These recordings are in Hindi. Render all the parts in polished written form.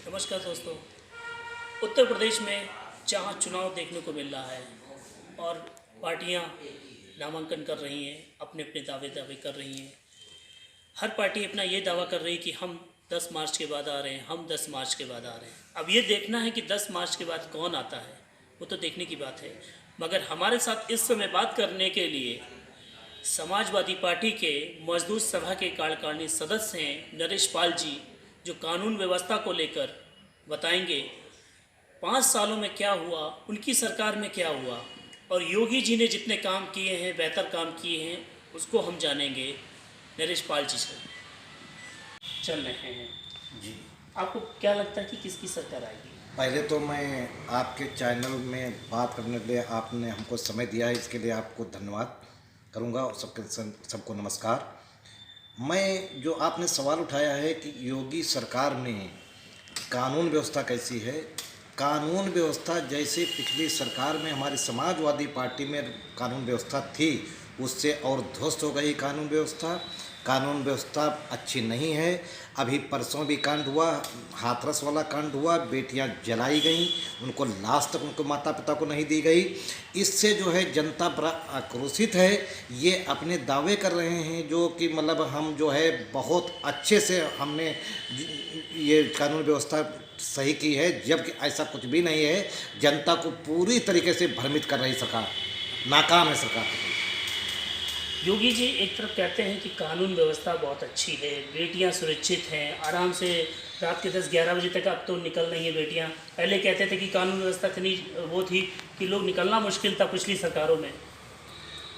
नमस्कार दोस्तों। उत्तर प्रदेश में जहां चुनाव देखने को मिल रहा है और पार्टियां नामांकन कर रही हैं, अपने अपने दावे कर रही हैं। हर पार्टी अपना ये दावा कर रही है कि हम 10 मार्च के बाद आ रहे हैं, हम 10 मार्च के बाद आ रहे हैं। अब ये देखना है कि 10 मार्च के बाद कौन आता है, वो तो देखने की बात है। मगर हमारे साथ इस समय बात करने के लिए समाजवादी पार्टी के मजदूर सभा के कार्यकारिणी सदस्य हैं नरेश पाल जी, जो कानून व्यवस्था को लेकर बताएंगे 5 सालों में क्या हुआ, उनकी सरकार में क्या हुआ और योगी जी ने जितने काम किए हैं, बेहतर काम किए हैं, उसको हम जानेंगे नरेश पाल जी से। चल रहे हैं जी। आपको क्या लगता है कि किसकी सरकार आएगी? पहले तो मैं आपके चैनल में बात करने के लिए आपने हमको समय दिया है, इसके लिए आपको धन्यवाद करूंगा और सबको नमस्कार। मैं जो आपने सवाल उठाया है कि योगी सरकार में कानून व्यवस्था कैसी है, कानून व्यवस्था जैसे पिछली सरकार में हमारी समाजवादी पार्टी में कानून व्यवस्था थी, उससे और ध्वस्त हो गई कानून व्यवस्था। कानून व्यवस्था अच्छी नहीं है। अभी परसों भी कांड हुआ, हाथरस वाला कांड हुआ, बेटियां जलाई गईं, उनको लाश तक उनको माता पिता को नहीं दी गई। इससे जो है जनता बड़ा आक्रोशित है। ये अपने दावे कर रहे हैं जो कि मतलब हम जो है बहुत अच्छे से हमने ये कानून व्यवस्था सही की है, जबकि ऐसा कुछ भी नहीं है। जनता को पूरी तरीके से भ्रमित कर रही सरकार, नाकाम है सरकार। योगी जी एक तरफ कहते हैं कि कानून व्यवस्था बहुत अच्छी है, बेटियां सुरक्षित हैं, आराम से रात के 10-11 बजे तक अब तो निकल रही हैं बेटियां। पहले कहते थे कि कानून व्यवस्था इतनी वो थी कि लोग निकलना मुश्किल था पिछली सरकारों में।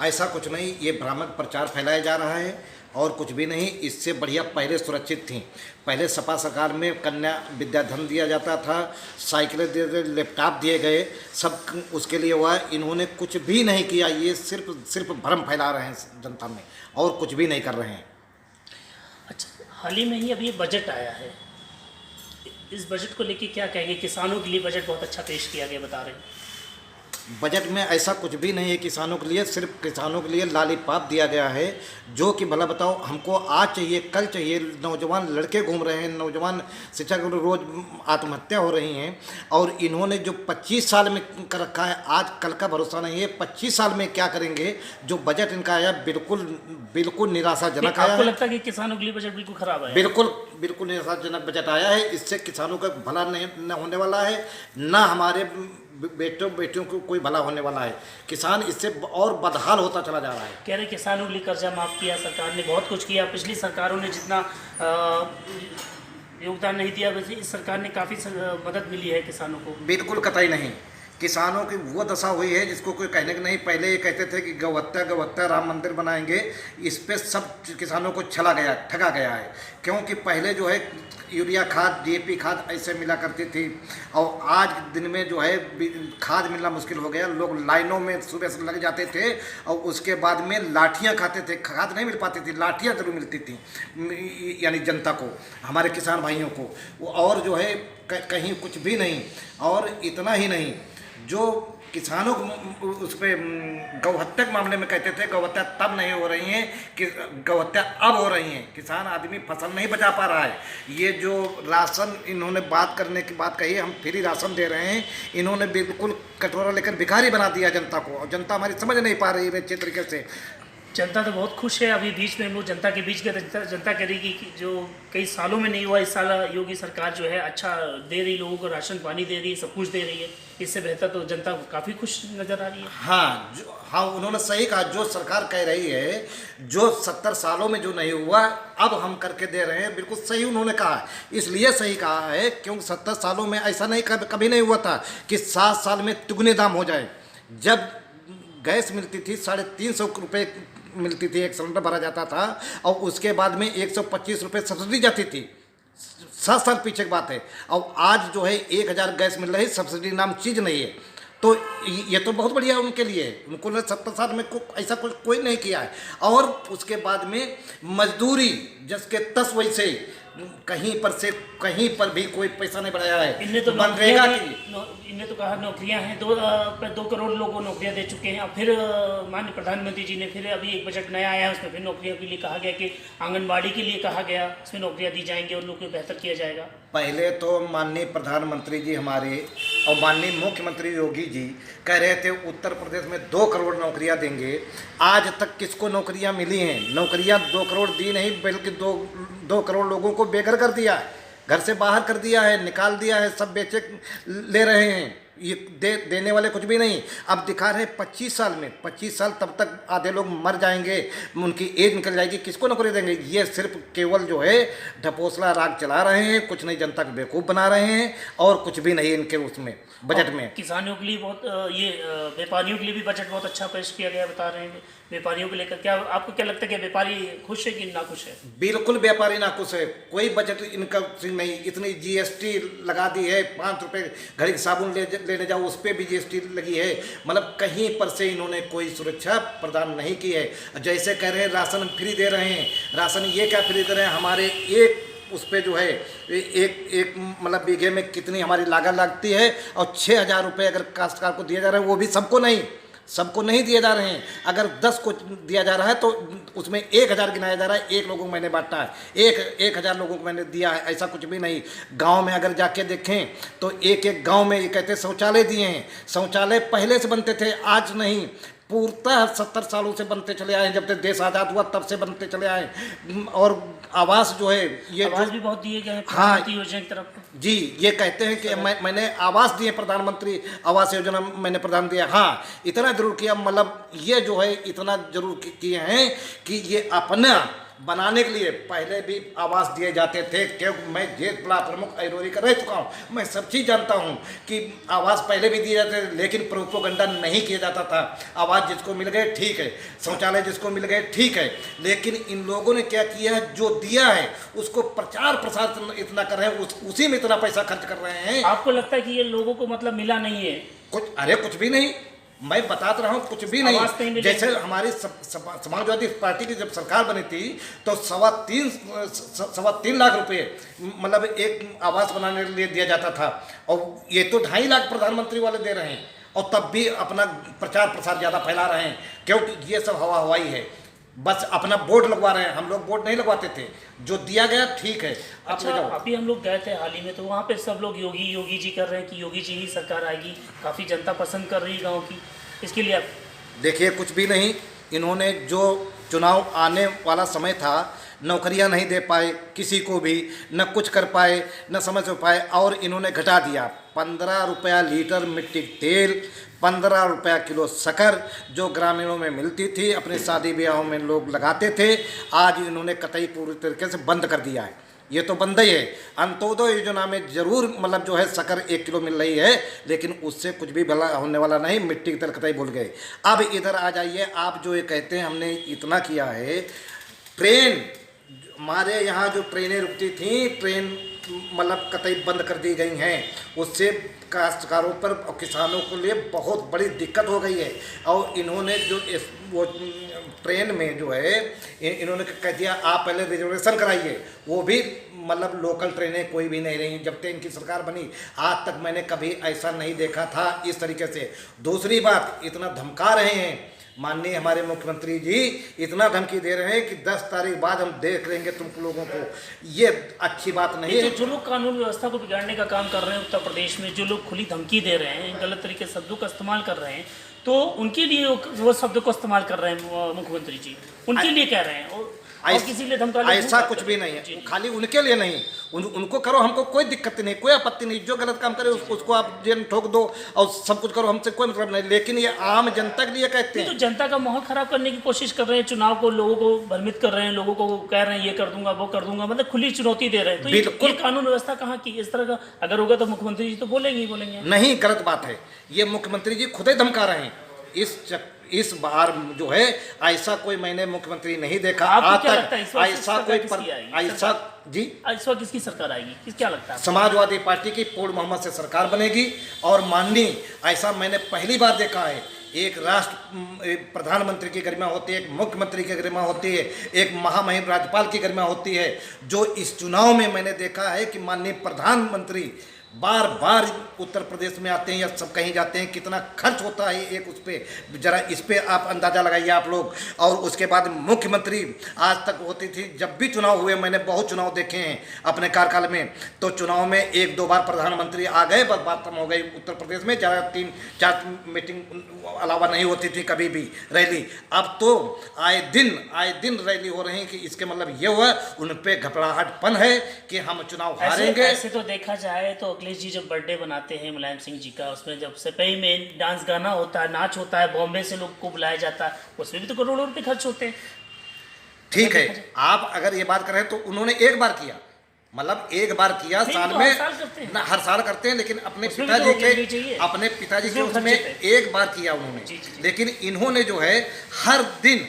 ऐसा कुछ नहीं, ये भ्रामक प्रचार फैलाया जा रहा है और कुछ भी नहीं। इससे बढ़िया पहले सुरक्षित थी। पहले सपा सरकार में कन्या विद्याधन दिया जाता था, साइकिलें दिए गए, लैपटॉप दिए गए, सब उसके लिए हुआ। इन्होंने कुछ भी नहीं किया। ये सिर्फ भ्रम फैला रहे हैं जनता में और कुछ भी नहीं कर रहे हैं। अच्छा, हाल ही में ही अभी ये बजट आया है, इस बजट को लेके क्या कहेंगे? किसानों के लिए बजट बहुत अच्छा पेश किया गया बता रहे हैं। बजट में ऐसा कुछ भी नहीं है किसानों के लिए, सिर्फ किसानों के लिए लॉलीपॉप दिया गया है। जो कि भला बताओ, हमको आज चाहिए, कल चाहिए। नौजवान लड़के घूम रहे हैं, नौजवान शिक्षा के रोज आत्महत्या हो रही हैं और इन्होंने जो 25 साल में कर रखा है, आज कल का भरोसा नहीं है। 25 साल में क्या करेंगे? जो बजट इनका आया बिल्कुल निराशाजनक आया है। आपको लगता है कि किसानों के लिए बजट बिल्कुल खराब है? बिल्कुल निराशाजनक बजट आया है। इससे किसानों का भला नहीं न होने वाला है, ना हमारे बेटियों को कोई भला होने वाला है। किसान इससे और बदहाल होता चला जा रहा है। कह रहे किसानों के लिए कर्जा माफ़ किया सरकार ने, बहुत कुछ किया। पिछली सरकारों ने जितना योगदान नहीं दिया, वैसे इस सरकार ने काफ़ी मदद मिली है किसानों को। बिल्कुल कतई नहीं। किसानों की वो दशा हुई है जिसको कोई कहने की नहीं। पहले ये कहते थे कि गौहत्या राम मंदिर बनाएंगे, इस पे सब किसानों को ठगा गया है। क्योंकि पहले जो है यूरिया खाद, डीएपी खाद ऐसे मिला करती थी और आज दिन में जो है खाद मिलना मुश्किल हो गया। लोग लाइनों में सुबह से लग जाते थे और उसके बाद में लाठियां खाते थे। खाद नहीं मिल पाती थी, लाठियां जरूर मिलती थी, यानी जनता को, हमारे किसान भाइयों को। और जो है कहीं कुछ भी नहीं। और इतना ही नहीं, जो किसानों को उस पर गौहत्या के मामले में कहते थे गौहत्या तब नहीं हो रही है कि गौहत्या अब हो रही है। किसान आदमी फसल नहीं बचा पा रहा है। ये जो राशन इन्होंने बात करने की बात कही, हम फ्री राशन दे रहे हैं, इन्होंने बिल्कुल कटोरा लेकर भिखारी बना दिया जनता को। और जनता हमारी समझ नहीं पा रही है अच्छे तरीके से। जनता तो बहुत खुश है। अभी बीच में हम लोग जनता के बीच गए, जनता कह रही कि जो कई सालों में नहीं हुआ, इस साल योगी सरकार जो है अच्छा दे रही, लोगों को राशन पानी दे रही है, सब कुछ दे रही है। इससे बेहतर तो जनता काफ़ी खुश नज़र आ रही है। हाँ, उन्होंने सही कहा। जो सरकार कह रही है, जो 70 सालों में जो नहीं हुआ अब हम करके दे रहे हैं, बिल्कुल सही उन्होंने कहा। इसलिए सही कहा है क्योंकि 70 सालों में ऐसा नहीं कभी नहीं हुआ था कि 7 साल में तिगुने दाम हो जाए। जब गैस मिलती थी 350 रुपये मिलती थी, एक सिलेंडर भरा जाता था और उसके बाद में 125 रुपये सब्सिडी जाती थी। 7 साल पीछे की बात है। और आज जो है 1000 गैस मिल रही, सब्सिडी नाम चीज़ नहीं है। तो ये तो बहुत बढ़िया है उनके लिए। उनको 70 साल में ऐसा कोई नहीं किया है। और उसके बाद में मजदूरी जिसके 10 वैसे कहीं पर से कहीं पर भी कोई पैसा नहीं बढ़ाया है। इनने तो मनरेगा की इनने तो कहा नौकरियां हैं, 2 करोड़ लोगों को नौकरियां दे चुके हैं। अब फिर माननीय प्रधानमंत्री जी ने फिर अभी एक बजट नया आया है, उसमें फिर नौकरियों के लिए कहा गया कि आंगनबाड़ी के लिए कहा गया, उसमें नौकरियां दी जाएंगी और लोगों को बेहतर किया जाएगा। पहले तो माननीय प्रधानमंत्री जी हमारे और माननीय मुख्यमंत्री योगी जी कह रहे थे उत्तर प्रदेश में 2 करोड़ नौकरियां देंगे। आज तक किसको नौकरियां मिली हैं? नौकरियां 2 करोड़ दी नहीं, बल्कि 2 करोड़ लोगों को बेघर कर दिया है, घर से बाहर कर दिया है, निकाल दिया है, सब बेचे ले रहे हैं। ये देने वाले कुछ भी नहीं। अब दिखा रहे 25 साल में, 25 साल तब तक आधे लोग मर जाएंगे, उनकी एज निकल जाएगी, किसको नौकरी देंगे? ये सिर्फ केवल जो है ढपोसला राग चला रहे हैं, कुछ नहीं, जनता को बेवकूफ़ बना रहे हैं और कुछ भी नहीं इनके उसमें बजट में। किसानों के लिए बहुत व्यापारियों के लिए भी बजट बहुत अच्छा पेश किया गया, बता रहे हैं। व्यापारियों को लेकर क्या आपको क्या लगता है कि व्यापारी खुश है कि नाखुश है? बिल्कुल व्यापारी नाखुश है। कोई बजट इनका नहीं। इतनी जीएसटी लगा दी है, 5 रुपये घड़ी साबुन लेने जाओ उस पर भी जीएसटी लगी है। मतलब कहीं पर से इन्होंने कोई सुरक्षा प्रदान नहीं की है। जैसे कह रहे हैं राशन फ्री दे रहे हैं, राशन ये क्या फ्री दे रहे हैं? हमारे एक उस पर जो है एक मतलब बीघे में कितनी हमारी लागत लगती है और 6,000 रुपये अगर काश्तकार को दिया जा रहा है, वो भी सबको नहीं दिए जा रहे हैं। अगर 10 को दिया जा रहा है तो उसमें 1,000 गिनाया जा रहा है। 1 लोगों को मैंने बांटा है, 1,000 लोगों को मैंने दिया है, ऐसा कुछ भी नहीं। गांव में अगर जाके देखें तो एक गांव में ये कहते शौचालय दिए हैं। शौचालय पहले से बनते थे, आज नहीं, पूर्णतः 70 सालों से बनते चले आए हैं। जब तक देश आज़ाद हुआ तब से बनते चले आए। और आवास जो है ये आवास भी बहुत दिए गए हैं हाँ योजना की तरफ जी, ये कहते हैं कि मैंने आवास दिए, प्रधानमंत्री आवास योजना मैंने प्रदान दिया। हाँ, इतना जरूर किया, मतलब ये जो है इतना जरूर किए हैं कि ये अपना बनाने के लिए पहले भी आवास दिए जाते थे। क्योंकि मैं जेल प्ला प्रमुख ऐरोरी का रह चुका हूँ, मैं सब चीज़ जानता हूँ कि आवास पहले भी दिए जाते थे, लेकिन प्रोपोगंडा नहीं किया जाता था। आवास जिसको मिल गए ठीक है, शौचालय जिसको मिल गए ठीक है, लेकिन इन लोगों ने क्या किया है, जो दिया है उसको प्रचार प्रसार इतना कर रहे हैं, उसी में इतना पैसा खर्च कर रहे हैं। आपको लगता है कि ये लोगों को मतलब मिला नहीं है? कुछ भी नहीं, मैं बताता रहा हूँ, कुछ भी नहीं। जैसे हमारी समाजवादी पार्टी की जब सरकार बनी थी तो 3.25 लाख रुपए मतलब एक आवास बनाने के लिए दिया जाता था, और ये तो 2.5 लाख प्रधानमंत्री वाले दे रहे हैं, और तब भी अपना प्रचार प्रसार ज़्यादा फैला रहे हैं। क्योंकि ये सब हवा हवाई है, बस अपना बोर्ड लगवा रहे हैं। हम लोग बोर्ड नहीं लगवाते थे, जो दिया गया ठीक है। अच्छा, अभी हम लोग गए थे हाल ही में, तो वहाँ पे सब लोग योगी जी कर रहे हैं कि योगी जी ही सरकार आएगी। काफ़ी जनता पसंद कर रही है गाँव की, इसके लिए आप देखिए, कुछ भी नहीं। इन्होंने जो चुनाव आने वाला समय था, नौकरियां नहीं दे पाए किसी को भी, न कुछ कर पाए, न समझ पाए, और इन्होंने घटा दिया 15 रुपया लीटर मिट्टी तेल, 15 रुपया किलो शक्कर, जो ग्रामीणों में मिलती थी, अपने शादी ब्याहों में लोग लगाते थे, आज इन्होंने कतई पूरी तरीके से बंद कर दिया है। ये तो बंद ही है। अंत्योदय योजना में जरूर मतलब जो है शक्कर 1 किलो मिल रही है, लेकिन उससे कुछ भी भला होने वाला नहीं। मिट्टी की तरह कतई भूल गए। अब इधर आ जाइए, आप जो ये कहते हैं हमने इतना किया है, ट्रेन हमारे यहाँ जो ट्रेनें रुकती थी, ट्रेन मतलब कतई बंद कर दी गई हैं। उससे काश्तकारों पर और किसानों के लिए बहुत बड़ी दिक्कत हो गई है। और इन्होंने जो वो ट्रेन में जो है इन्होंने कह दिया आप पहले रिजर्वेशन कराइए, वो भी मतलब लोकल ट्रेनें कोई भी नहीं रही। जब तक इनकी सरकार बनी आज तक मैंने कभी ऐसा नहीं देखा था इस तरीके से। दूसरी बात, इतना धमका रहे हैं माननीय हमारे मुख्यमंत्री जी, इतना धमकी दे रहे हैं कि 10 तारीख बाद हम देख लेंगे तुम लोगों को। ये अच्छी बात नहीं है। जो लोग कानून व्यवस्था को बिगाड़ने का काम कर रहे हैं उत्तर प्रदेश में, जो लोग खुली धमकी दे रहे हैं, गलत तरीके से शब्दों का इस्तेमाल कर रहे हैं, तो उनके लिए वो शब्दों को इस्तेमाल कर रहे हैं मुख्यमंत्री जी, उनके लिए कह रहे हैं। और किसी लिए धमका ऐसा कुछ भी नहीं है, खाली उनके लिए नहीं, उनको करो, हमको कोई दिक्कत नहीं, कोई आपत्ति नहीं। जो गलत काम करे उसको आप जेल ठोक दो और सब कुछ करो, हमसे कोई मतलब नहीं। लेकिन ये आम जनता के लिए कहते हैं। तो जनता का माहौल खराब करने की कोशिश कर रहे हैं, चुनाव को लोगों को भ्रमित कर रहे हैं, लोगों को कह रहे हैं ये कर दूंगा वो कर दूंगा, मतलब खुली चुनौती दे रहे हैं। तो ये कानून व्यवस्था कहाँ की? इस तरह का अगर होगा तो मुख्यमंत्री जी तो बोलेंगे ही बोलेंगे। नहीं, गलत बात है। ये मुख्यमंत्री जी खुद ही धमका रहे हैं। इस बार जो है ऐसा कोई मैंने मुख्यमंत्री नहीं देखा आज तक। ऐसा कोई ऐसा जी इस वक्त किसकी सरकार आएगी, क्या लगता है? समाजवादी पार्टी की पूर्ण बहुमत से सरकार बनेगी। और माननीय ऐसा मैंने पहली बार देखा है एक एक प्रधानमंत्री की गरिमा होती है, एक मुख्यमंत्री की गरिमा होती है, एक महामहिम राज्यपाल की गरिमा होती है। जो इस चुनाव में मैंने देखा है कि माननीय प्रधानमंत्री बार बार उत्तर प्रदेश में आते हैं या सब कहीं जाते हैं, कितना खर्च होता है एक उस पर, जरा इस पर आप अंदाज़ा लगाइए आप लोग। और उसके बाद मुख्यमंत्री आज तक होती थी, जब भी चुनाव हुए, मैंने बहुत चुनाव देखे हैं अपने कार्यकाल में, तो चुनाव में एक दो बार प्रधानमंत्री आ गए, बस बात खत्म हो गई। उत्तर प्रदेश में ज़्यादा 3-4 मीटिंग अलावा नहीं होती थी कभी भी रैली। अब तो आए दिन रैली हो रही है कि इसके मतलब ये हुआ उन पर घबराहटपन है कि हम चुनाव हारेंगे। ऐसे तो देखा जाए तो अखिलेश जी जब बर्थडे बनाते हैं मुलायम सिंह जी का, उसमें जब सिपाही में डांस गाना होता है, नाच होता है, बॉम्बे से लोग को बुलाया जाता है, उसमें भी तो करोड़ों रुपए खर्च होते हैं। ठीक है, आप अगर ये बात करें तो उन्होंने एक बार किया, मतलब एक बार किया साल में, ना हर साल करते हैं, लेकिन अपने पिताजी के उसमें एक बार किया उन्होंने। लेकिन इन्होंने जो है हर दिन,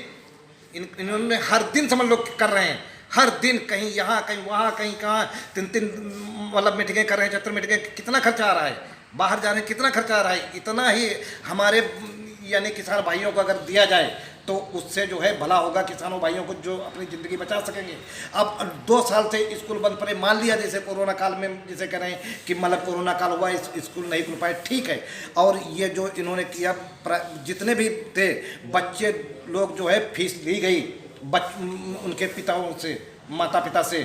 इन्होंने हर दिन समझ लो कर रहे हैं, हर दिन कहीं यहाँ कहीं वहाँ कहीं कहाँ 3-3 मतलब मीटिंगें कर रहे हैं, 74 मीटिंगें। कितना खर्चा आ रहा है, बाहर जा रहे हैं, कितना खर्चा आ रहा है। इतना ही हमारे यानी किसान भाइयों को अगर दिया जाए तो उससे जो है भला होगा किसानों भाइयों को, जो अपनी ज़िंदगी बचा सकेंगे। अब 2 साल से स्कूल बंद पड़े, मान लिया जैसे कोरोना काल में, जैसे कह रहे हैं कि मतलब कोरोना काल हुआ, स्कूल नहीं खुल पाए, ठीक है। और ये जो इन्होंने किया, जितने भी थे बच्चे लोग जो है फीस ली गई, उनके पिताओं से, माता पिता से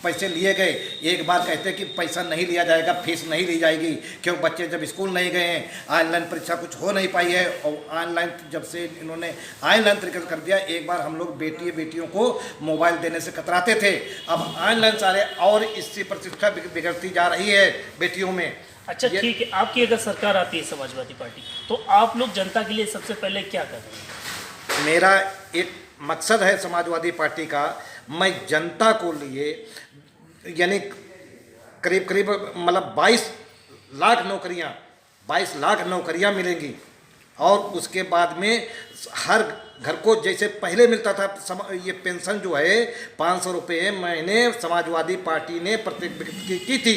पैसे लिए गए। एक बार कहते कि पैसा नहीं लिया जाएगा, फीस नहीं ली जाएगी, क्यों बच्चे जब स्कूल नहीं गए हैं, ऑनलाइन परीक्षा कुछ हो नहीं पाई है। और ऑनलाइन जब से इन्होंने ऑनलाइन तरीके से कर दिया, एक बार हम लोग बेटियों को मोबाइल देने से कतराते थे, अब ऑनलाइन सारे, और इससे प्रतिष्ठा बिगड़ती जा रही है बेटियों में। अच्छा ठीक है, आपकी अगर सरकार आती है समाजवादी पार्टी, तो आप लोग जनता के लिए सबसे पहले क्या कर रहे हैं? मेरा एक मकसद है समाजवादी पार्टी का, मैं जनता को लिए यानी करीब मतलब 22 लाख नौकरियां मिलेंगी। और उसके बाद में हर घर को जैसे पहले मिलता था ये पेंशन जो है 500 रुपये महीने समाजवादी पार्टी ने प्रत्येक व्यक्ति की थी,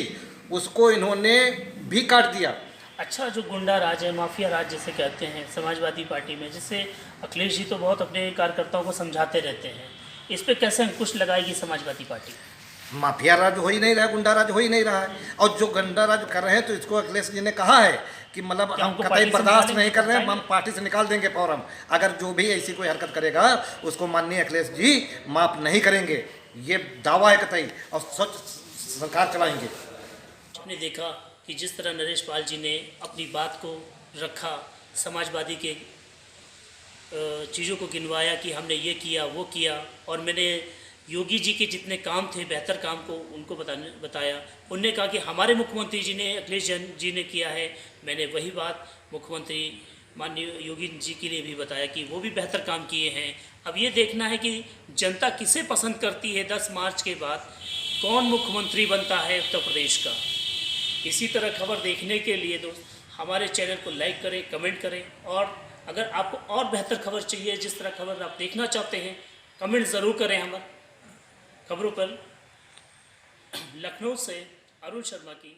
उसको इन्होंने भी काट दिया। अच्छा, जो गुंडा राज है, माफिया राज जिसे कहते हैं समाजवादी पार्टी में, जिससे अखिलेश जी तो बहुत अपने कार्यकर्ताओं को समझाते रहते हैं, इस पर कैसे अंकुश लगाएगी समाजवादी पार्टी? माफिया राज हो ही नहीं रहा, गुंडा राज हो ही नहीं रहा है। और जो गुंडा राज कर रहे हैं तो इसको अखिलेश जी ने कहा है कि मतलब हम कतई बर्दाश्त नहीं कर रहे हैं, हम पार्टी से निकाल देंगे फौरन। अगर जो भी ऐसी कोई हरकत करेगा उसको माननीय अखिलेश जी माफ़ नहीं करेंगे, ये दावा है कतई, और स्वच्छ सरकार चलाएंगे। आपने देखा कि जिस तरह नरेश पाल जी ने अपनी बात को रखा, समाजवादी के चीज़ों को गिनवाया कि हमने ये किया वो किया, और मैंने योगी जी के जितने काम थे बेहतर काम को उनको बताया। उनने कहा कि हमारे मुख्यमंत्री जी ने, अखिलेश जी ने किया है, मैंने वही बात मुख्यमंत्री माननीय योगी जी के लिए भी बताया कि वो भी बेहतर काम किए हैं। अब ये देखना है कि जनता किसे पसंद करती है, 10 मार्च के बाद कौन मुख्यमंत्री बनता है उत्तर प्रदेश का। इसी तरह खबर देखने के लिए दोस्त हमारे चैनल को लाइक करें, कमेंट करें, और अगर आपको और बेहतर खबर चाहिए, जिस तरह खबर आप देखना चाहते हैं, कमेंट ज़रूर करें हमारे खबरों पर। लखनऊ से अरुण शर्मा की